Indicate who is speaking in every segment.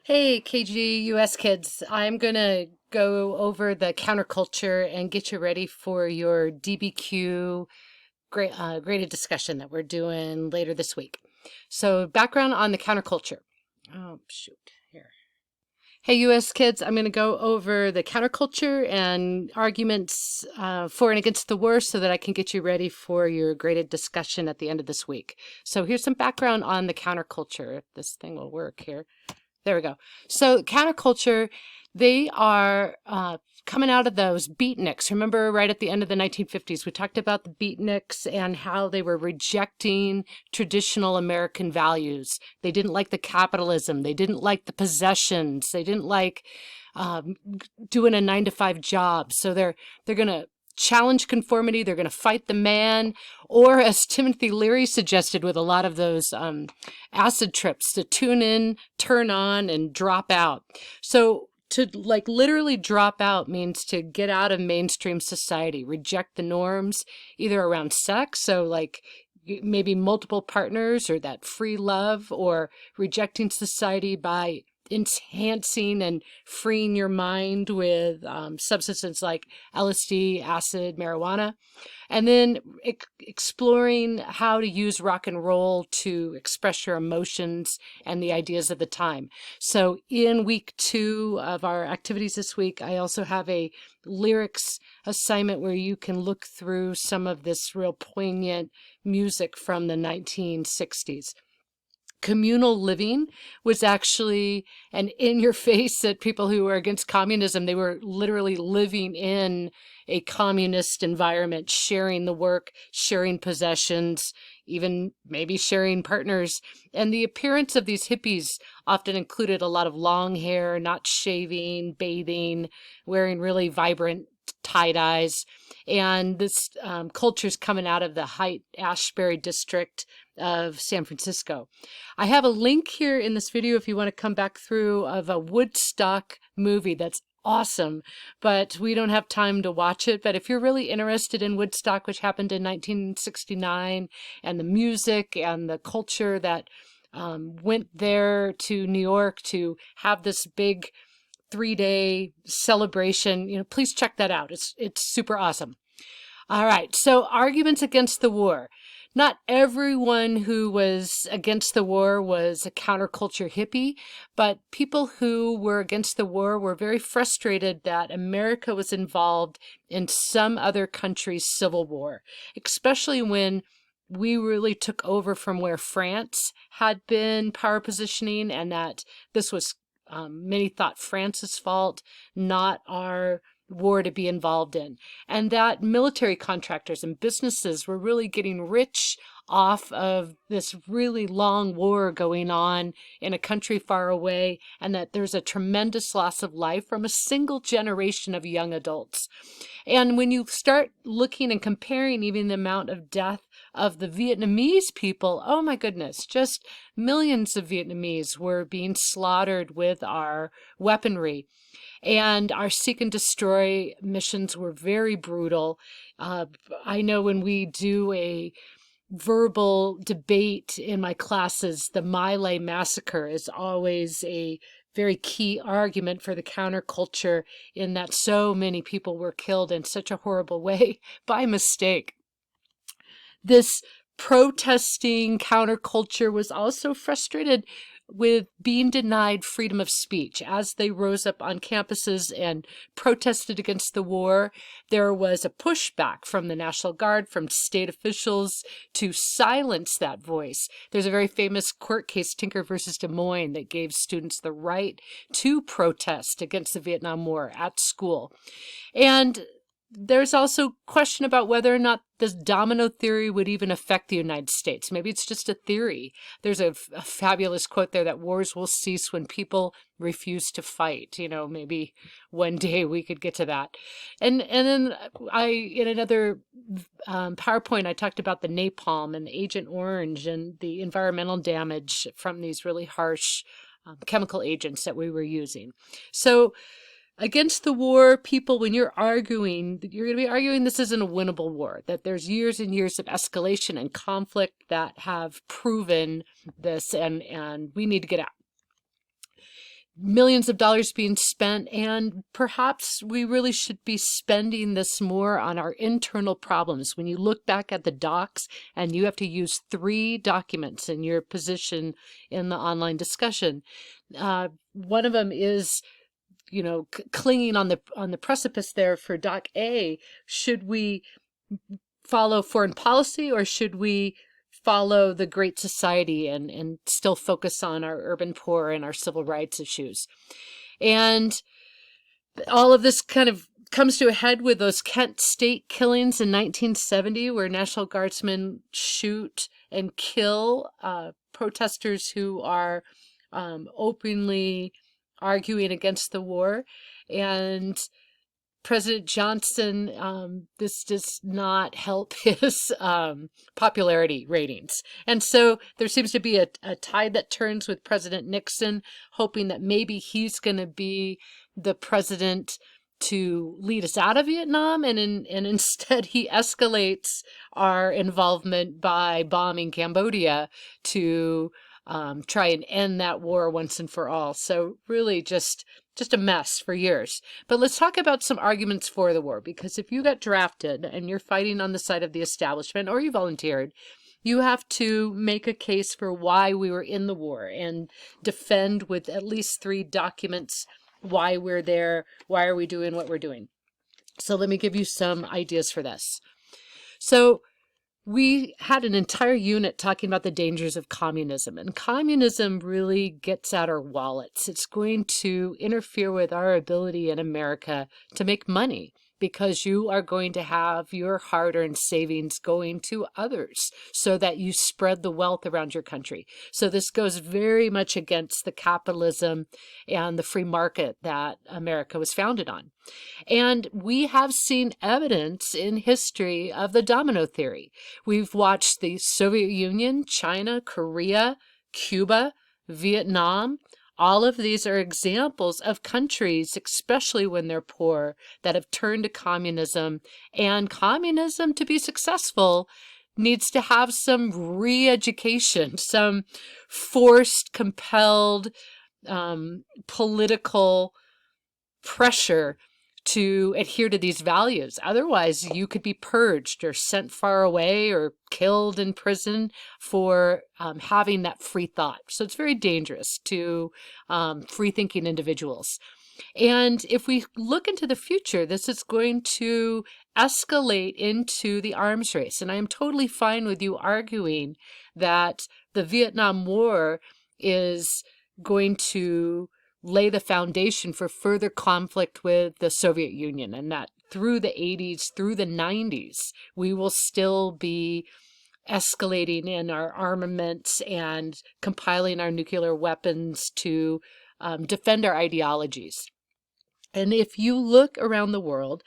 Speaker 1: Hey, KG US kids. I'm gonna go over the counterculture and get you ready for your DBQ graded discussion that we're doing later this week. So, background on the counterculture. Oh, shoot. Here. Hey, US kids, I'm going to go over the counterculture and arguments for and against the war so that I can get you ready for your graded discussion at the end of this week. So, here's some background on the counterculture. If this thing will work here. There we go. So counterculture, they are coming out of those beatniks. Remember right at the end of the 1950s, we talked about the beatniks and how they were rejecting traditional American values. They didn't like the capitalism. They didn't like the possessions. They didn't like um, doing a 9-to-5 job. So they're going to challenge conformity. They're going to fight the man, or as Timothy Leary suggested with a lot of those acid trips, to tune in, turn on, and drop out. So to like literally drop out means to get out of mainstream society, reject the norms, either around sex, so like maybe multiple partners or that free love, or rejecting society by enhancing and freeing your mind with substances like LSD, acid, marijuana, and then exploring how to use rock and roll to express your emotions and the ideas of the time. So in week 2 of our activities this week, I also have a lyrics assignment where you can look through some of this real poignant music from the 1960s. Communal living was actually an in your face at people who were against communism. They were literally living in a communist environment, sharing the work, sharing possessions, even maybe sharing partners. And the appearance of these hippies often included a lot of long hair, not shaving, bathing, wearing really vibrant tie-dyes. And this culture's coming out of the Haight-Ashbury district of San Francisco. I have a link here in this video if you want to come back through, of a Woodstock movie that's awesome, but we don't have time to watch it. But if you're really interested in Woodstock, which happened in 1969, and the music and the culture that went there to New York to have this big 3-day celebration, please check that out. It's super awesome. All right, so arguments against the war. Not everyone who was against the war was a counterculture hippie, but people who were against the war were very frustrated that America was involved in some other country's civil war, especially when we really took over from where France had been power positioning, and that this was, many thought, France's fault, not our war to be involved in, and that military contractors and businesses were really getting rich off of this really long war going on in a country far away, and that there's a tremendous loss of life from a single generation of young adults. And when you start looking and comparing even the amount of death of the Vietnamese people, oh my goodness, just millions of Vietnamese were being slaughtered with our weaponry. And our seek and destroy missions were very brutal. I know when we do a verbal debate in my classes, the My Lai massacre is always a very key argument for the counterculture, in that so many people were killed in such a horrible way by mistake. This protesting counterculture was also frustrated with being denied freedom of speech. As they rose up on campuses and protested against the war, there was a pushback from the National Guard, from state officials, to silence that voice. There's a very famous court case, Tinker versus Des Moines, that gave students the right to protest against the Vietnam War at school. And there's also question about whether or not this domino theory would even affect the United States. Maybe it's just a theory. There's a fabulous quote there that wars will cease when people refuse to fight. Maybe one day we could get to that. And then in another PowerPoint, I talked about the napalm and the Agent Orange and the environmental damage from these really harsh chemical agents that we were using. So against the war, people, when you're arguing, you're going to be arguing this isn't a winnable war, that there's years and years of escalation and conflict that have proven this, and we need to get out. millions of dollars being spent, and perhaps we really should be spending this more on our internal problems. When you look back at the docs and you have to use 3 documents in your position in the online discussion, one of them is, clinging on the precipice there for Doc A. Should we follow foreign policy, or should we follow the Great Society and still focus on our urban poor and our civil rights issues? And all of this kind of comes to a head with those Kent State killings in 1970, where National Guardsmen shoot and kill protesters who are openly arguing against the war. And President Johnson, this does not help his popularity ratings. And so there seems to be a tide that turns with President Nixon, hoping that maybe he's going to be the president to lead us out of Vietnam. And instead he escalates our involvement by bombing Cambodia to try and end that war once and for all. So really just a mess for years. But let's talk about some arguments for the war, because if you got drafted and you're fighting on the side of the establishment, or you volunteered, you have to make a case for why we were in the war and defend with at least 3 documents why we're there, why are we doing what we're doing. So let me give you some ideas for this. So we had an entire unit talking about the dangers of communism, and communism really gets at our wallets. It's going to interfere with our ability in America to make money, because you are going to have your hard-earned savings going to others so that you spread the wealth around your country. So this goes very much against the capitalism and the free market that America was founded on. And we have seen evidence in history of the domino theory. We've watched the Soviet Union, China, Korea, Cuba, Vietnam. All of these are examples of countries, especially when they're poor, that have turned to communism. And communism, to be successful, needs to have some re-education, some forced, compelled political pressure to adhere to these values. Otherwise, you could be purged or sent far away or killed in prison for having that free thought. So it's very dangerous to free-thinking individuals. And if we look into the future, this is going to escalate into the arms race. And I am totally fine with you arguing that the Vietnam War is going to lay the foundation for further conflict with the Soviet Union, and that through the 80s, through the 90s, we will still be escalating in our armaments and compiling our nuclear weapons to defend our ideologies. And if you look around the world,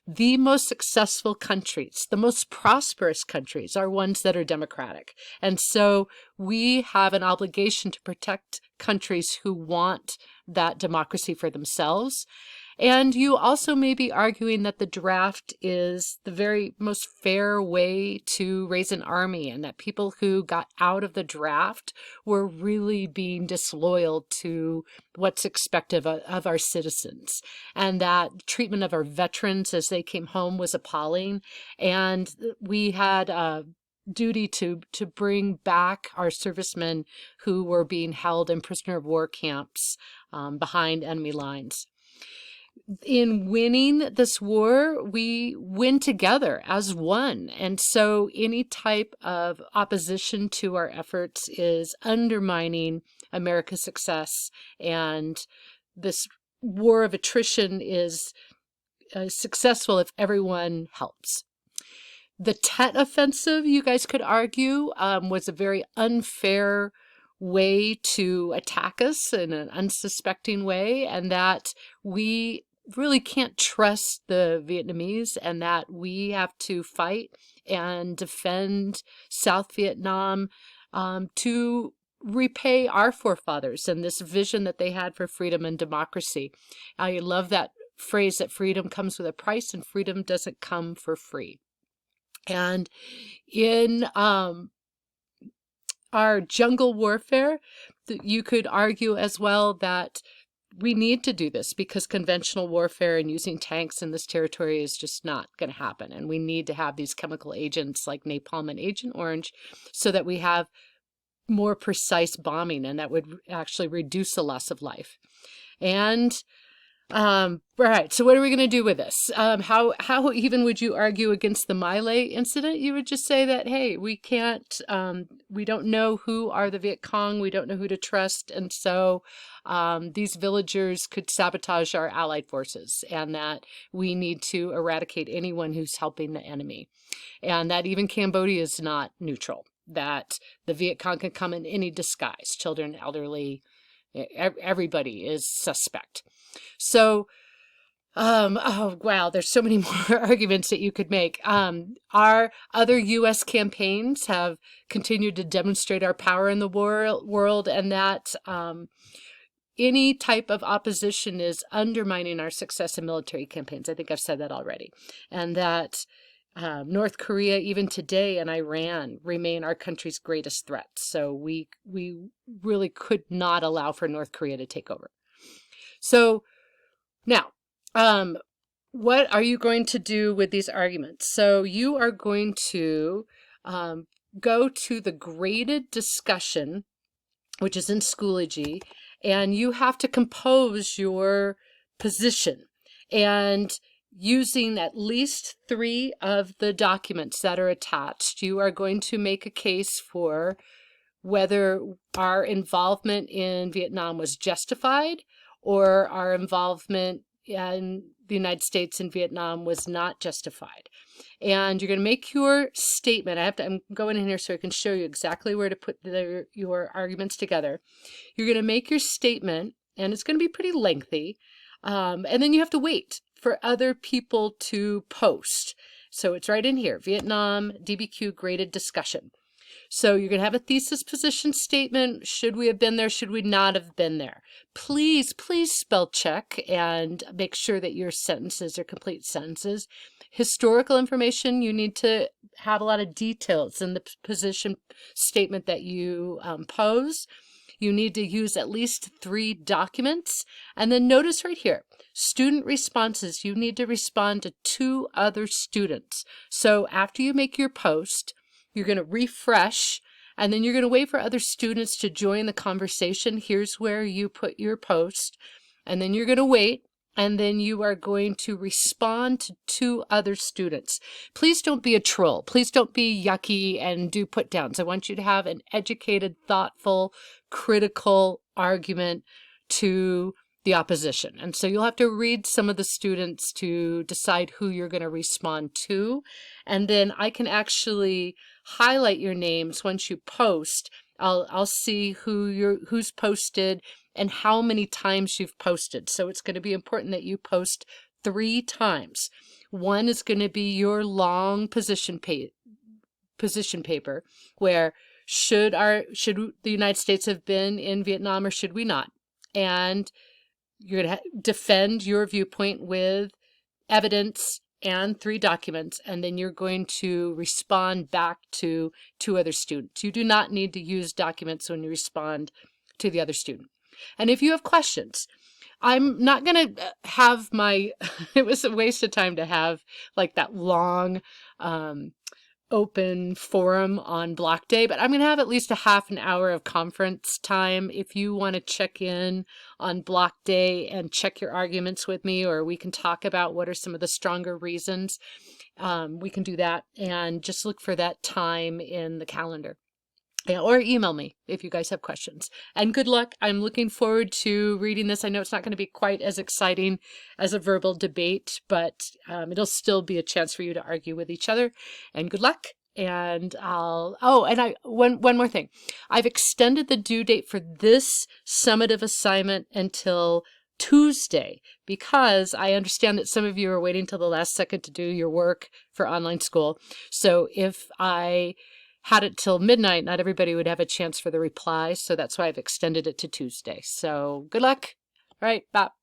Speaker 1: the most successful countries, the most prosperous countries, are ones that are democratic. And so we have an obligation to protect countries who want that democracy for themselves. And you also may be arguing that the draft is the very most fair way to raise an army, and that people who got out of the draft were really being disloyal to what's expected of our citizens, and that treatment of our veterans as they came home was appalling. And we had a duty to bring back our servicemen who were being held in prisoner of war camps behind enemy lines. In winning this war, we win together as one. And so any type of opposition to our efforts is undermining America's success. And this war of attrition is successful if everyone helps. The Tet Offensive, you guys could argue, was a very unfair way to attack us in an unsuspecting way, and that we really can't trust the Vietnamese, and that we have to fight and defend South Vietnam to repay our forefathers and this vision that they had for freedom and democracy. I love that phrase that freedom comes with a price, and freedom doesn't come for free. And in our jungle warfare, you could argue as well that we need to do this because conventional warfare and using tanks in this territory is just not going to happen. And we need to have these chemical agents like napalm and Agent Orange so that we have more precise bombing, and that would actually reduce the loss of life. And right. So what are we going to do with this? How even would you argue against the My Lai incident? You would just say that, hey, we can't, we don't know who are the Viet Cong. We don't know who to trust. And so these villagers could sabotage our allied forces, and that we need to eradicate anyone who's helping the enemy. And that even Cambodia is not neutral, that the Viet Cong can come in any disguise, children, elderly, everybody is suspect. So, oh, wow, there's so many more arguments that you could make. Our other U.S. campaigns have continued to demonstrate our power in the world, and that any type of opposition is undermining our success in military campaigns. I think I've said that already. And that North Korea, even today, and Iran remain our country's greatest threat. So we really could not allow for North Korea to take over. So now, what are you going to do with these arguments? So you are going to go to the graded discussion, which is in Schoology, and you have to compose your position. And using at least 3 of the documents that are attached, you are going to make a case for whether our involvement in Vietnam was justified or our involvement in the United States in Vietnam was not justified. And you're going to make your statement. I'm going in here so I can show you exactly where to put your arguments together. You're going to make your statement, and it's going to be pretty lengthy. And then you have to wait for other people to post. So it's right in here, Vietnam DBQ graded discussion. So you're going to have a thesis position statement. Should we have been there? Should we not have been there? Please spell check and make sure that your sentences are complete sentences. Historical information, you need to have a lot of details in the position statement that you pose. You need to use at least 3 documents. And then notice right here, student responses, you need to respond to 2 other students. So after you make your post, you're going to refresh, and then you're going to wait for other students to join the conversation. Here's where you put your post, and then you're going to wait, and then you are going to respond to 2 other students. Please don't be a troll. Please don't be yucky and do put downs. I want you to have an educated, thoughtful, critical argument to the opposition. And so you'll have to read some of the students to decide who you're going to respond to. And then I can actually highlight your names once you post. I'll see who's posted and how many times you've posted. So it's going to be important that you post 3 times. One is going to be your long position paper, where should the United States have been in Vietnam or should we not? And you're going to defend your viewpoint with evidence and 3 documents, and then you're going to respond back to 2 other students. You do not need to use documents when you respond to the other student. And if you have questions, I'm not going to have it was a waste of time to have like that long open forum on block day, but I'm going to have at least a half an hour of conference time if you want to check in on block day and check your arguments with me, or we can talk about what are some of the stronger reasons. We can do that, and just look for that time in the calendar. Yeah, or email me if you guys have questions. And good luck. I'm looking forward to reading this. I know it's not going to be quite as exciting as a verbal debate, but it'll still be a chance for you to argue with each other. And good luck. And one more thing. I've extended the due date for this summative assignment until Tuesday, because I understand that some of you are waiting till the last second to do your work for online school. So if I had it till midnight, not everybody would have a chance for the reply. So that's why I've extended it to Tuesday. So good luck. All right, bye.